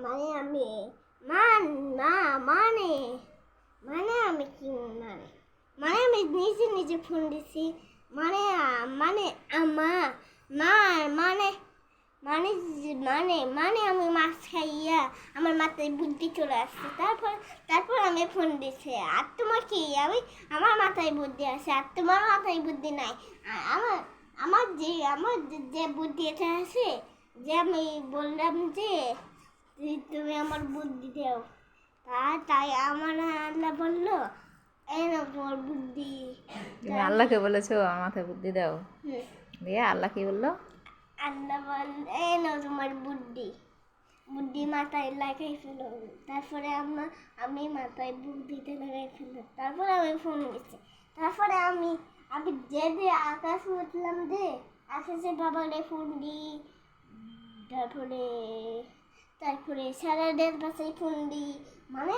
মানে আমি মান না মানে মানে আমি কি মানে মানে আমি নিজে নিজে ফোন দিছি মানে মানে আমার মা মানে মানে মানে মানে আমি মাছ খাইয়া আমার মাথায় বুদ্ধি চলে আসছে তারপর আমি ফোন দিছি আর তোমার কি আমি আমার মাথায় বুদ্ধি আছে আর তোমার মাথায় বুদ্ধি নাই আমার আমার যে বুদ্ধি এটা আছে যে আমি বললাম যে তুমি আমার বুদ্ধি দাও তাই আমার আল্লাহ বললো এই না তোমার বুদ্ধি। তুমি আল্লাহকে বলেছো আমার মাথায় বুদ্ধি দাও, দিয়ে আল্লাহ কি বললো? আল্লাহ বল এই না তোমার বুদ্ধি বুদ্ধি মাথায় লাগাই ফেলো। তারপরে আমি মাথায় বুদ্ধিতে লাগাই ফেলো, তারপরে আমি ফোন দিচ্ছি। তারপরে আমি আমি যে আকাশ উঠলাম আকাশে বাবারে ফোন দিই। তারপরে সারাদের পাশে ফোন দিই মানে